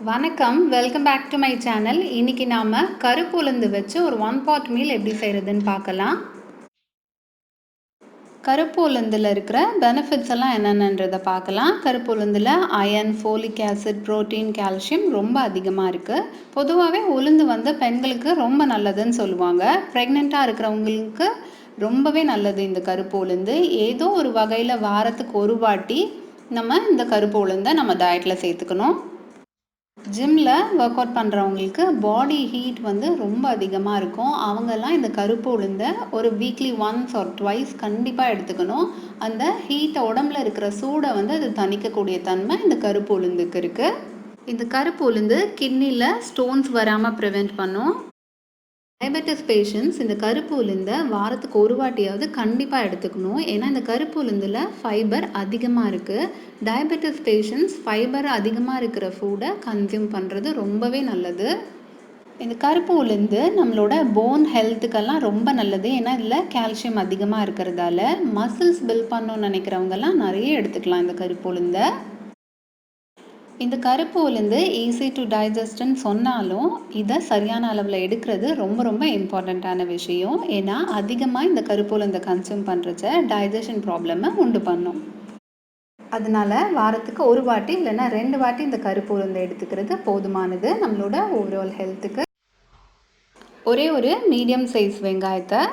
வணக்கம், welcome back to my channel. இன்னைக்கு நாம கருப்பு உளுந்து வச்சு ஒரு ஒன் பாட் மீல் எப்படி செய்கிறதுன்னு பார்க்கலாம். கருப்பு உளுந்தில் இருக்கிற பெனிஃபிட்ஸ் எல்லாம் என்னென்னன்றதை பார்க்கலாம். கருப்பு உளுந்தில் iron, folic acid, protein, calcium ரொம்ப அதிகமாக இருக்குது. பொதுவாகவே உளுந்து பெண்களுக்கு ரொம்ப நல்லதுன்னு சொல்லுவாங்க. ப்ரெக்னெண்ட்டாக இருக்கிறவங்களுக்கு ரொம்பவே நல்லது இந்த கருப்பு உளுந்து. ஏதோ ஒரு வகையில் வாரத்துக்கு ஒரு வாட்டி நம்ம இந்த கருப்பு உளுந்தை நம்ம டயட்டில் சேர்த்துக்கணும். ஜிம்மில் ஒர்க் அவுட் பண்ணுறவங்களுக்கு பாடி ஹீட் ரொம்ப அதிகமாக இருக்கும். அவங்கெல்லாம் இந்த கருப்பு உளுந்தை ஒரு வீக்லி ஒன்ஸ் ஆர் ட்வைஸ் கண்டிப்பாக எடுத்துக்கணும். அந்த ஹீட்டை உடம்புல இருக்கிற சூடை அது தணிக்கக்கூடிய தன்மை இந்த கருப்பு உளுந்துக்கு இருக்குது. இந்த கருப்பு உளுந்து கிட்னியில் ஸ்டோன்ஸ் வராமல் ப்ரிவெண்ட் பண்ணும். டயபெட்டிஸ் பேஷண்ட்ஸ் இந்த கருப்பு உளுந்தை வாரத்துக்கு ஒரு வாட்டியாவது கண்டிப்பாக எடுத்துக்கணும். ஏன்னா இந்த கருப்பு உளுந்தில் ஃபைபர் அதிகமாக இருக்குது. டயபெட்டிஸ் பேஷண்ட்ஸ் ஃபைபர் அதிகமாக இருக்கிற ஃபுட்டை கன்சியூம் பண்ணுறது ரொம்பவே நல்லது. இந்த கருப்பு உளுந்து நம்மளோட போன் ஹெல்த்துக்கெல்லாம் ரொம்ப நல்லது. ஏன்னா இதில் கால்சியம் அதிகமாக இருக்கிறதால மசில்ஸ் பில்ட் பண்ணணும்னு நினைக்கிறவங்கெல்லாம் நிறைய எடுத்துக்கலாம் இந்த கருப்பு உளுந்தை. இந்த கருப்பு உளுந்து ஈஸி டு டைஜஸ்ட்னு சொன்னாலும் இதை சரியான அளவில் எடுக்கிறது ரொம்ப ரொம்ப இம்பார்ட்டண்ட்டான விஷயம். ஏன்னா அதிகமாக இந்த கருப்பு உளுந்தை கன்சியூம் பண்ணுறச்ச டைஜஷன் ப்ராப்ளமை உண்டு பண்ணும். அதனால வாரத்துக்கு ஒரு வாட்டி இல்லைன்னா 2 வாட்டி இந்த கருப்பு உளுந்தை எடுத்துக்கிறது போதுமானது நம்மளோட ஓவரால் ஹெல்த்துக்கு. ஒரே ஒரு மீடியம் சைஸ் வெங்காயத்தை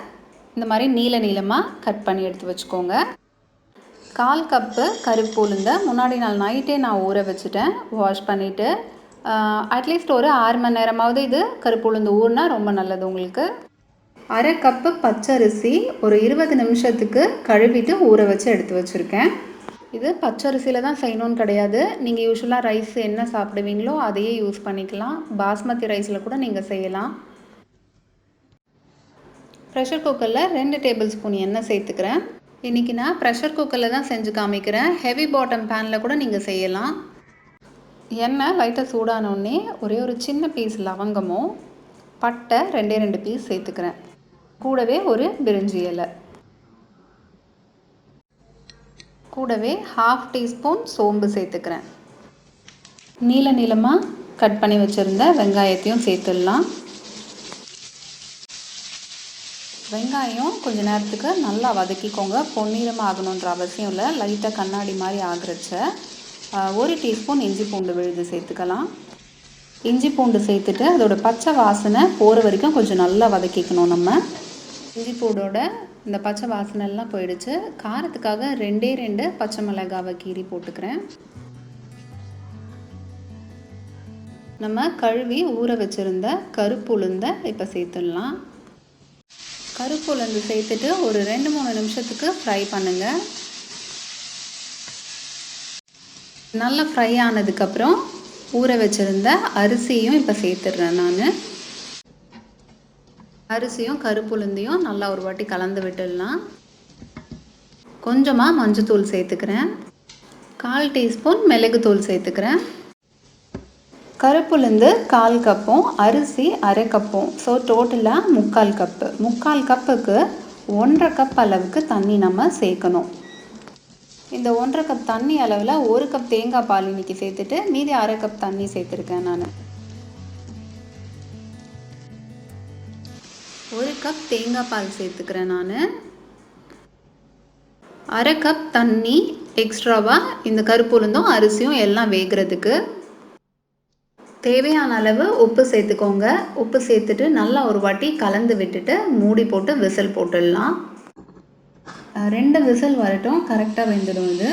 இந்த மாதிரி நீளமாக கட் பண்ணி எடுத்து வச்சுக்கோங்க. 1/4 கப்பு கருப்பு உளுந்தை முன்னாடி நாள் நைட்டே நான் ஊற வச்சுட்டேன். வாஷ் பண்ணிவிட்டு அட்லீஸ்ட் ஒரு 6 மணி நேரமாவது இது கருப்பு உளுந்து ஊறினா ரொம்ப நல்லது உங்களுக்கு. 1/2 கப்பு பச்சரிசி ஒரு 20 நிமிஷத்துக்கு கழுவிட்டு ஊற வச்சு எடுத்து வச்சுருக்கேன். இது பச்சரிசியில் தான் செய்யணும்னு கிடையாது. நீங்கள் யூஸ்வலாக ரைஸ் என்ன சாப்பிடுவீங்களோ அதையே யூஸ் பண்ணிக்கலாம். பாஸ்மதி ரைஸில் கூட நீங்கள் செய்யலாம். ப்ரெஷர் குக்கரில் 2 டேபிள் ஸ்பூன் எண்ணெய் சேர்த்துக்கிறேன். இன்றைக்கி நான் ப்ரெஷர் குக்கரில் தான் செஞ்சு காமிக்கிறேன். ஹெவி பாட்டம் பேனில் கூட நீங்கள் செய்யலாம். எண்ணெய் லைட்டாக சூடானோடனே ஒரே ஒரு சின்ன பீஸ் லவங்கமும் பட்டை 2 பீஸ் சேர்த்துக்கிறேன். கூடவே ஒரு பிரிஞ்சி இலை, கூடவே 1/2 டீஸ்பூன் சோம்பு சேர்த்துக்கிறேன். நீளமாக கட் பண்ணி வச்சுருந்த வெங்காயத்தையும் சேர்த்துடலாம். வெங்காயம் கொஞ்சம் நேரத்துக்கு நல்லா வதக்கிக்கோங்க. பொன்னிறமாக ஆகணுன்ற அவசியம் இல்லை. லைட்டாக கண்ணாடி மாதிரி ஆகிறச்ச 1 டீஸ்பூன் இஞ்சி பூண்டு விழுது சேர்த்துக்கலாம். இஞ்சி பூண்டு சேர்த்துட்டு அதோட பச்சை வாசனை போகிற வரைக்கும் கொஞ்சம் நல்லா வதக்கிக்கணும். நம்ம இஞ்சி பூண்டோட இந்த பச்சை வாசனை எல்லாம் போயிடுச்சு. காரத்துக்காக 2 பச்சை மிளகாவை கீறி போட்டுக்கிறேன். நம்ம கழுவி ஊற வச்சுருந்த கருப்பு உளுந்தை இப்போ சேர்த்துடலாம். கருப்பு உளுந்து சேர்த்துட்டு ஒரு 2-3 நிமிஷத்துக்கு ஃப்ரை பண்ணுங்கள். நல்லா ஃப்ரை ஆனதுக்கப்புறம் ஊற வச்சுருந்த அரிசியும் இப்போ சேர்த்துடுறேன். நான் அரிசியும் கருப்பு உளுந்தையும் நல்லா ஒரு வாட்டி கலந்து விட்டுடலாம். கொஞ்சமாக மஞ்சத்தூள் சேர்த்துக்கிறேன். 1/4 டீஸ்பூன் மிளகுத்தூள் சேர்த்துக்கிறேன். கருப்புளுந்து 1/4 கப்பும் அரிசி 1/2 கப்பும், ஸோ டோட்டலாக 3/4 கப்பு. 3/4 கப்புக்கு 1/2 கப் அளவுக்கு தண்ணி நம்ம சேர்க்கணும். இந்த 1/2 கப் தண்ணி அளவில் 1 கப் தேங்காய் பால் இன்றைக்கி சேர்த்துட்டு மீதி 1/2 கப் தண்ணி சேர்த்துருக்கேன். நான் 1 கப் தேங்காய் பால் சேர்த்துக்கிறேன். நான் 1/2 கப் தண்ணி எக்ஸ்ட்ராவாக இந்த கருப்பு உளுந்தும் அரிசியும் எல்லாம் வேகிறதுக்கு. தேவையான அளவு உப்பு சேர்த்துக்கோங்க. உப்பு சேர்த்துட்டு நல்லா ஒரு வாட்டி கலந்து விட்டுட்டு மூடி போட்டு விசில் போட்டுடலாம். 2 விசில் வரட்டும், கரெக்டாக வெந்துடும். இது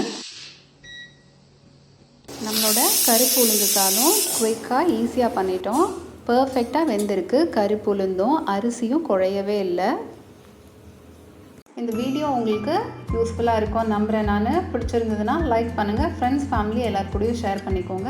நம்மளோட கருப்பு உளுந்து சாதம் குயிக்காக ஈஸியாக பண்ணிட்டோம். பர்ஃபெக்டாக வெந்திருக்கு. கருப்பு உளுந்தும் அரிசியும் குழையவே இல்லை. இந்த வீடியோ உங்களுக்கு யூஸ்ஃபுல்லாக இருக்கும் நம்புகிறேன். நான் பிடிச்சிருந்ததுன்னா லைக் பண்ணுங்கள். ஃப்ரெண்ட்ஸ் ஃபேமிலி எல்லாருக்கூடயும் ஷேர் பண்ணிக்கோங்க.